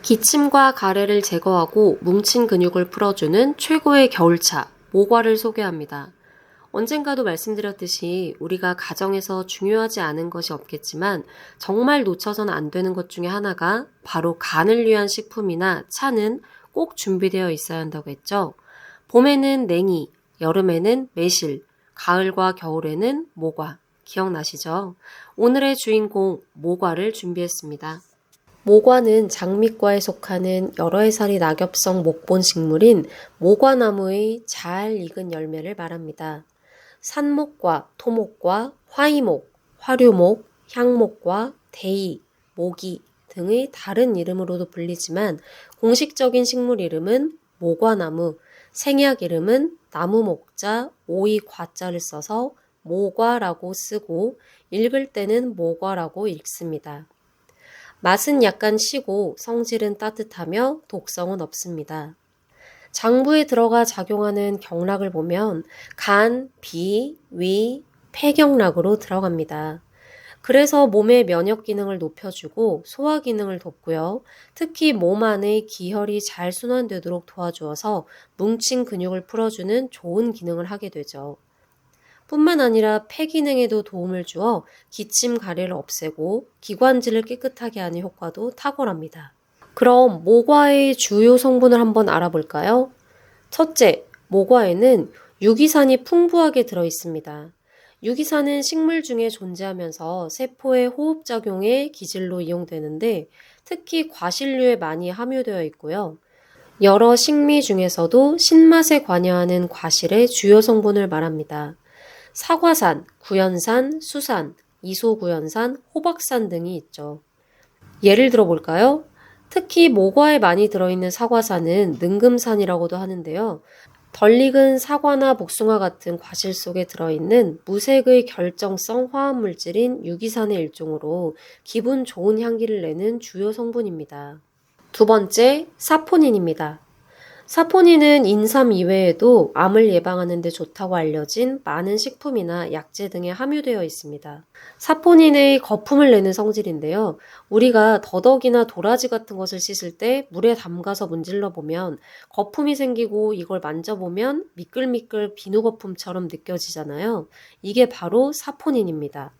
기침과 가래를 제거하고 뭉친 근육을 풀어주는 최고의 겨울차, 모과를 소개합니다. 언젠가도 말씀드렸듯이 우리가 가정에서 중요하지 않은 것이 없겠지만 정말 놓쳐서는 안 되는 것 중에 하나가 바로 간을 위한 식품이나 차는 꼭 준비되어 있어야 한다고 했죠. 봄에는 냉이, 여름에는 매실, 가을과 겨울에는 모과. 기억나시죠? 오늘의 주인공 모과를 준비했습니다. 모과는 장미과에 속하는 여러 해살이 낙엽성 목본 식물인 모과나무의 잘 익은 열매를 말합니다. 산목과 토목과 화이목, 화류목, 향목과 대이, 모기 등의 다른 이름으로도 불리지만 공식적인 식물 이름은 모과나무, 생약 이름은 나무목자 오이과자를 써서 모과라고 쓰고 읽을 때는 모과라고 읽습니다. 맛은 약간 시고 성질은 따뜻하며 독성은 없습니다. 장부에 들어가 작용하는 경락을 보면 간, 비, 위, 폐경락으로 들어갑니다. 그래서 몸의 면역 기능을 높여주고 소화 기능을 돕고요. 특히 몸 안의 기혈이 잘 순환되도록 도와주어서 뭉친 근육을 풀어주는 좋은 기능을 하게 되죠. 뿐만 아니라 폐 기능에도 도움을 주어 기침 가래를 없애고 기관지를 깨끗하게 하는 효과도 탁월합니다. 그럼 모과의 주요 성분을 한번 알아볼까요? 첫째, 모과에는 유기산이 풍부하게 들어 있습니다. 유기산은 식물 중에 존재하면서 세포의 호흡작용에 기질로 이용되는데 특히 과실류에 많이 함유되어 있고요. 여러 식미 중에서도 신맛에 관여하는 과실의 주요 성분을 말합니다. 사과산, 구연산, 수산, 이소구연산, 호박산 등이 있죠. 예를 들어 볼까요? 특히 모과에 많이 들어있는 사과산은 능금산이라고도 하는데요. 덜 익은 사과나 복숭아 같은 과실 속에 들어있는 무색의 결정성 화합물질인 유기산의 일종으로 기분 좋은 향기를 내는 주요 성분입니다. 두 번째, 사포닌입니다. 사포닌은 인삼 이외에도 암을 예방하는 데 좋다고 알려진 많은 식품이나 약재 등에 함유되어 있습니다. 사포닌의 거품을 내는 성질인데요. 우리가 더덕이나 도라지 같은 것을 씻을 때 물에 담가서 문질러 보면 거품이 생기고 이걸 만져보면 미끌미끌 비누거품처럼 느껴지잖아요. 이게 바로 사포닌입니다.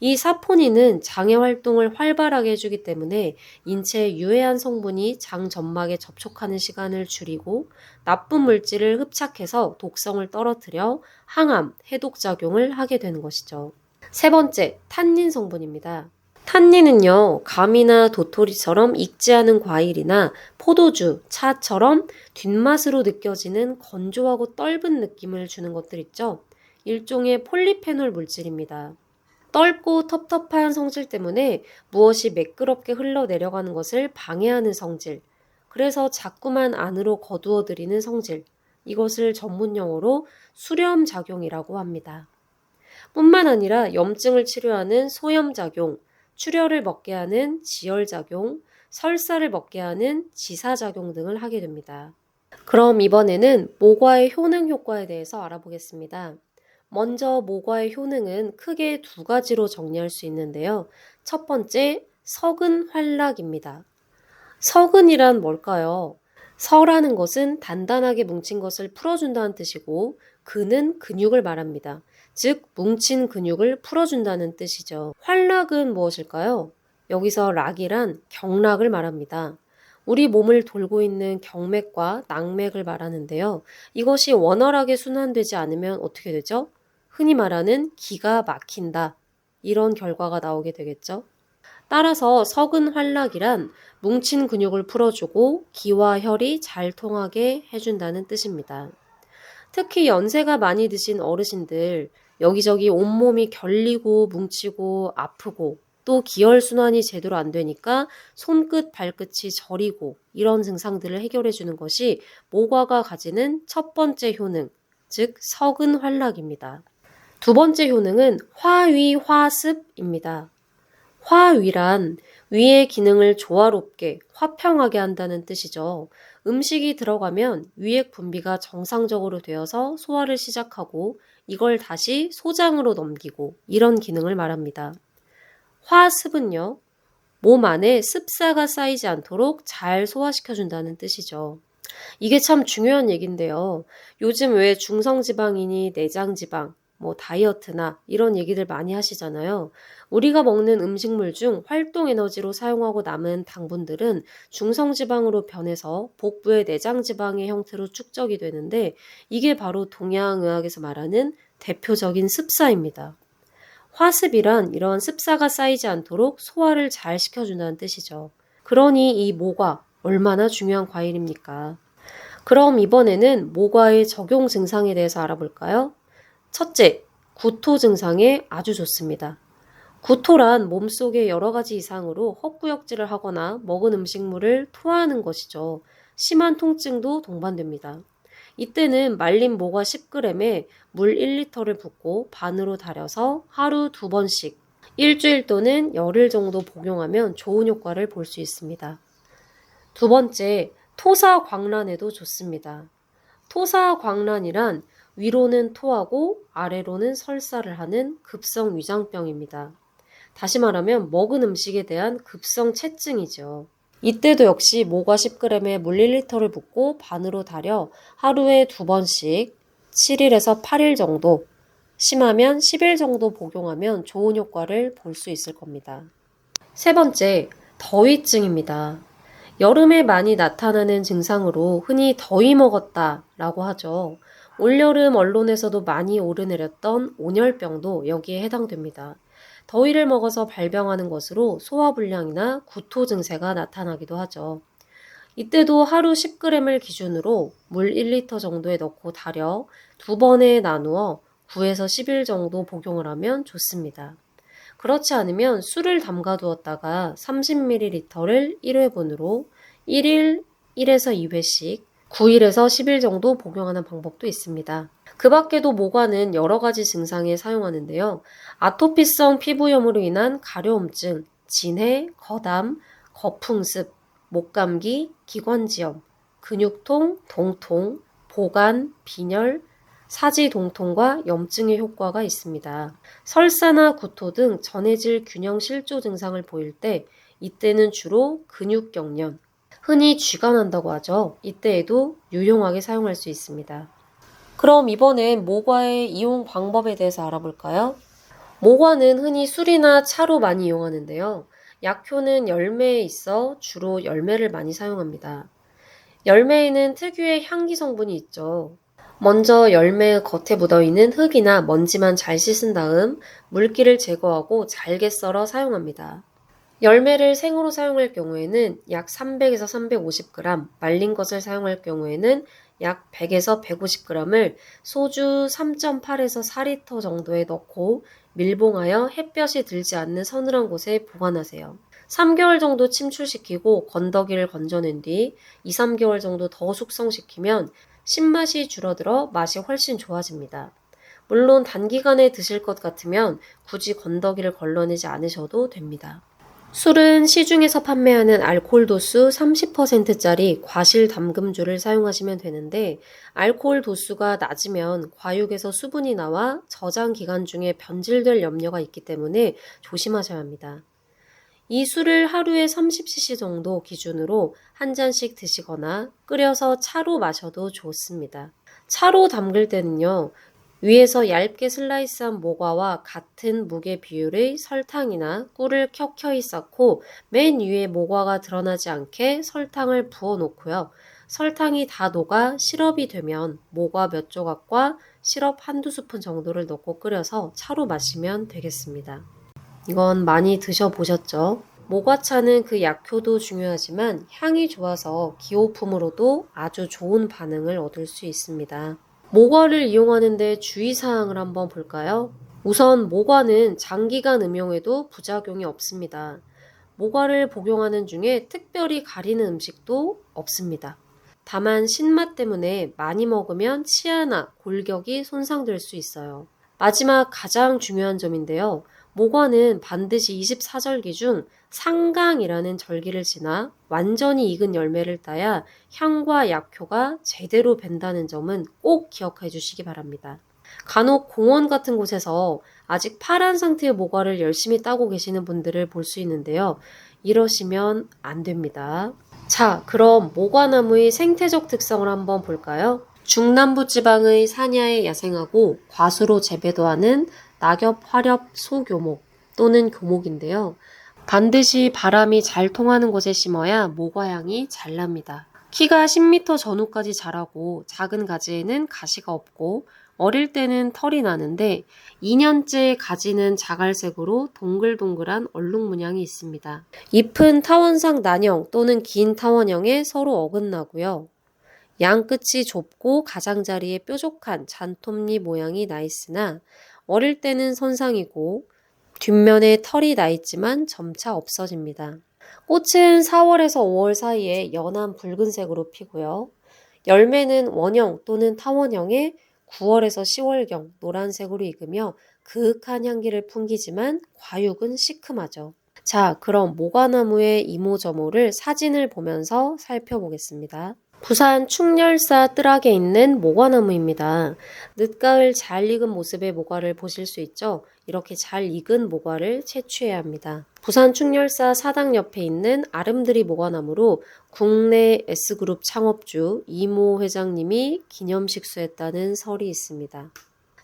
이 사포닌은 장의 활동을 활발하게 해주기 때문에 인체에 유해한 성분이 장 점막에 접촉하는 시간을 줄이고 나쁜 물질을 흡착해서 독성을 떨어뜨려 항암, 해독작용을 하게 되는 것이죠. 세 번째, 탄닌 성분입니다. 탄닌은요, 감이나 도토리처럼 익지 않은 과일이나 포도주, 차처럼 뒷맛으로 느껴지는 건조하고 떫은 느낌을 주는 것들 있죠. 일종의 폴리페놀 물질입니다. 떫고 텁텁한 성질 때문에 무엇이 매끄럽게 흘러내려가는 것을 방해하는 성질, 그래서 자꾸만 안으로 거두어들이는 성질, 이것을 전문용어로 수렴작용이라고 합니다. 뿐만 아니라 염증을 치료하는 소염작용, 출혈을 먹게 하는 지혈작용, 설사를 먹게 하는 지사작용 등을 하게 됩니다. 그럼 이번에는 모과의 효능 효과에 대해서 알아보겠습니다. 먼저 모과의 효능은 크게 두 가지로 정리할 수 있는데요. 첫 번째, 석은 활락입니다. 석은이란 뭘까요? 서라는 것은 단단하게 뭉친 것을 풀어준다는 뜻이고 근은 근육을 말합니다. 즉 뭉친 근육을 풀어준다는 뜻이죠. 활락은 무엇일까요? 여기서 락이란 경락을 말합니다. 우리 몸을 돌고 있는 경맥과 낙맥을 말하는데요. 이것이 원활하게 순환되지 않으면 어떻게 되죠? 흔히 말하는 기가 막힌다. 이런 결과가 나오게 되겠죠. 따라서 석은 활락이란 뭉친 근육을 풀어주고 기와 혈이 잘 통하게 해준다는 뜻입니다. 특히 연세가 많이 드신 어르신들, 여기저기 온몸이 결리고 뭉치고 아프고 또 기혈순환이 제대로 안 되니까 손끝, 발끝이 저리고 이런 증상들을 해결해 주는 것이 모과가 가지는 첫 번째 효능, 즉 석은 활락입니다. 두 번째 효능은 화위화습입니다. 화위란 위의 기능을 조화롭게 화평하게 한다는 뜻이죠. 음식이 들어가면 위액 분비가 정상적으로 되어서 소화를 시작하고 이걸 다시 소장으로 넘기고 이런 기능을 말합니다. 화습은요, 몸 안에 습사가 쌓이지 않도록 잘 소화시켜준다는 뜻이죠. 이게 참 중요한 얘기인데요. 요즘 왜 중성지방이니 내장지방, 다이어트나 이런 얘기들 많이 하시잖아요. 우리가 먹는 음식물 중 활동 에너지로 사용하고 남은 당분들은 중성지방으로 변해서 복부의 내장지방의 형태로 축적이 되는데 이게 바로 동양의학에서 말하는 대표적인 습사입니다. 화습이란 이런 습사가 쌓이지 않도록 소화를 잘 시켜준다는 뜻이죠. 그러니 이 모과 얼마나 중요한 과일입니까? 그럼 이번에는 모과의 적용 증상에 대해서 알아볼까요? 첫째, 구토 증상에 아주 좋습니다. 구토란 몸속의 여러 가지 이상으로 헛구역질을 하거나 먹은 음식물을 토하는 것이죠. 심한 통증도 동반됩니다. 이때는 말린 모과 10g에 물 1리터를 붓고 반으로 달여서 하루 2번씩 일주일 또는 열흘 정도 복용하면 좋은 효과를 볼 수 있습니다. 두 번째, 토사광란에도 좋습니다. 토사광란이란 위로는 토하고 아래로는 설사를 하는 급성 위장병입니다. 다시 말하면 먹은 음식에 대한 급성 체증이죠. 이때도 역시 모과 10g에 물 1리터를 붓고 반으로 달여 하루에 2번씩 7일에서 8일 정도, 심하면 10일 정도 복용하면 좋은 효과를 볼 수 있을 겁니다. 세 번째, 더위증입니다. 여름에 많이 나타나는 증상으로 흔히 더위 먹었다 라고 하죠. 올여름 언론에서도 많이 오르내렸던 온열병도 여기에 해당됩니다. 더위를 먹어서 발병하는 것으로 소화불량이나 구토 증세가 나타나기도 하죠. 이때도 하루 10g을 기준으로 물 1리터 정도에 넣고 달여 2번에 나누어 9에서 10일 정도 복용을 하면 좋습니다. 그렇지 않으면 술을 담가두었다가 30ml를 1회분으로 1일 1에서 2회씩 9일에서 10일 정도 복용하는 방법도 있습니다. 그 밖에도 모과는 여러 가지 증상에 사용하는데요. 아토피성 피부염으로 인한 가려움증, 진해, 거담, 거풍습, 목감기, 기관지염, 근육통, 동통, 보간, 빈혈, 사지동통과 염증의 효과가 있습니다. 설사나 구토 등 전해질 균형 실조 증상을 보일 때 이때는 주로 근육경련, 흔히 쥐가 난다고 하죠. 이때에도 유용하게 사용할 수 있습니다. 그럼 이번엔 모과의 이용 방법에 대해서 알아볼까요? 모과는 흔히 술이나 차로 많이 이용하는데요. 약효는 열매에 있어 주로 열매를 많이 사용합니다. 열매에는 특유의 향기 성분이 있죠. 먼저 열매의 겉에 묻어있는 흙이나 먼지만 잘 씻은 다음 물기를 제거하고 잘게 썰어 사용합니다. 열매를 생으로 사용할 경우에는 약 300에서 350g, 말린 것을 사용할 경우에는 약 100에서 150g을 소주 3.8에서 4리터 정도에 넣고 밀봉하여 햇볕이 들지 않는 서늘한 곳에 보관하세요. 3개월 정도 침출시키고 건더기를 건져낸 뒤 2, 3개월 정도 더 숙성시키면 신맛이 줄어들어 맛이 훨씬 좋아집니다. 물론 단기간에 드실 것 같으면 굳이 건더기를 걸러내지 않으셔도 됩니다. 술은 시중에서 판매하는 알코올 도수 30%짜리 과실 담금주를 사용하시면 되는데 알코올 도수가 낮으면 과육에서 수분이 나와 저장 기간 중에 변질될 염려가 있기 때문에 조심하셔야 합니다. 이 술을 하루에 30cc 정도 기준으로 한 잔씩 드시거나 끓여서 차로 마셔도 좋습니다. 차로 담글 때는요. 위에서 얇게 슬라이스한 모과와 같은 무게 비율의 설탕이나 꿀을 켜켜이 쌓고 맨 위에 모과가 드러나지 않게 설탕을 부어 놓고요. 설탕이 다 녹아 시럽이 되면 모과 몇 조각과 시럽 한두 스푼 정도를 넣고 끓여서 차로 마시면 되겠습니다. 이건 많이 드셔보셨죠? 모과차는 그 약효도 중요하지만 향이 좋아서 기호품으로도 아주 좋은 반응을 얻을 수 있습니다. 모과를 이용하는데 주의사항을 한번 볼까요? 우선 모과는 장기간 음용해도 부작용이 없습니다. 모과를 복용하는 중에 특별히 가리는 음식도 없습니다. 다만 신맛 때문에 많이 먹으면 치아나 골격이 손상될 수 있어요. 마지막 가장 중요한 점인데요. 모과는 반드시 24절기 중 상강이라는 절기를 지나 완전히 익은 열매를 따야 향과 약효가 제대로 밴다는 점은 꼭 기억해 주시기 바랍니다. 간혹 공원 같은 곳에서 아직 파란 상태의 모과를 열심히 따고 계시는 분들을 볼 수 있는데요. 이러시면 안 됩니다. 자, 그럼 모과나무의 생태적 특성을 한번 볼까요? 중남부 지방의 산야에 야생하고 과수로 재배도 하는 낙엽, 화렵, 소교목 또는 교목인데요. 반드시 바람이 잘 통하는 곳에 심어야 모과향이 잘 납니다. 키가 10m 전후까지 자라고 작은 가지에는 가시가 없고 어릴 때는 털이 나는데 2년째 가지는 자갈색으로 동글동글한 얼룩 문양이 있습니다. 잎은 타원상 난형 또는 긴 타원형에 서로 어긋나고요. 양 끝이 좁고 가장자리에 뾰족한 잔톱잎 모양이 나 있으나 어릴 때는 선상이고 뒷면에 털이 나 있지만 점차 없어집니다. 꽃은 4월에서 5월 사이에 연한 붉은색으로 피고요. 열매는 원형 또는 타원형에 9월에서 10월경 노란색으로 익으며 그윽한 향기를 풍기지만 과육은 시큼하죠. 자, 그럼 모과나무의 이모저모를 사진을 보면서 살펴보겠습니다. 부산 충렬사 뜰악에 있는 모과나무입니다. 늦가을 잘 익은 모습의 모과를 보실 수 있죠? 이렇게 잘 익은 모과를 채취해야 합니다. 부산 충렬사 사당 옆에 있는 아름드리 모과나무로 국내 S그룹 창업주 이모 회장님이 기념식수했다는 설이 있습니다.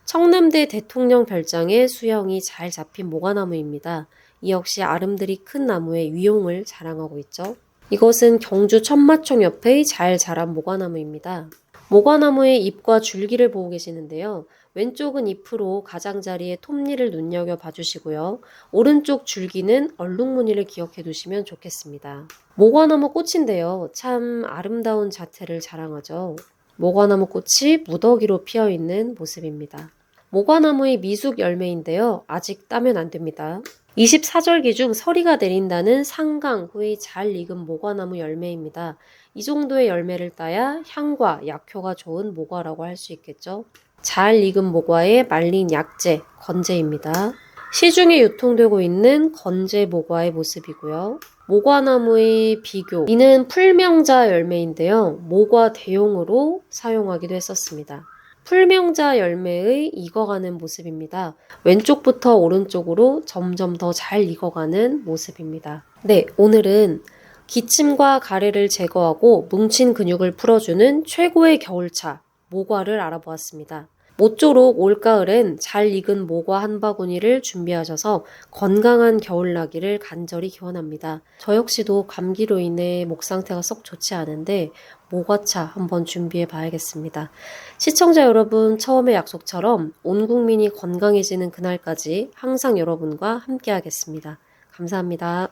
청남대 대통령 별장에 수형이 잘 잡힌 모과나무입니다. 이 역시 아름드리 큰 나무의 위용을 자랑하고 있죠. 이것은 경주 천마총 옆의 잘 자란 모과나무입니다. 모과나무의 잎과 줄기를 보고 계시는데요. 왼쪽은 잎으로 가장자리에 톱니를 눈여겨 봐주시고요. 오른쪽 줄기는 얼룩무늬를 기억해 두시면 좋겠습니다. 모과나무 꽃인데요. 참 아름다운 자태를 자랑하죠. 모과나무 꽃이 무더기로 피어있는 모습입니다. 모과나무의 미숙 열매인데요. 아직 따면 안 됩니다. 24절기 중 서리가 내린다는 상강 후의 잘 익은 모과나무 열매입니다. 이 정도의 열매를 따야 향과 약효가 좋은 모과라고 할 수 있겠죠. 잘 익은 모과에 말린 약재, 건재입니다. 시중에 유통되고 있는 건재 모과의 모습이고요. 모과나무의 비교, 이는 풀명자 열매인데요. 모과 대용으로 사용하기도 했었습니다. 풀명자 열매의 익어가는 모습입니다. 왼쪽부터 오른쪽으로 점점 더 잘 익어가는 모습입니다. 네, 오늘은 기침과 가래를 제거하고 뭉친 근육을 풀어주는 최고의 겨울차, 모과를 알아보았습니다. 모쪼록 올가을엔 잘 익은 모과 한 바구니를 준비하셔서 건강한 겨울나기를 간절히 기원합니다. 저 역시도 감기로 인해 목 상태가 썩 좋지 않은데 모과차 한번 준비해 봐야겠습니다. 시청자 여러분, 처음의 약속처럼 온 국민이 건강해지는 그날까지 항상 여러분과 함께 하겠습니다. 감사합니다.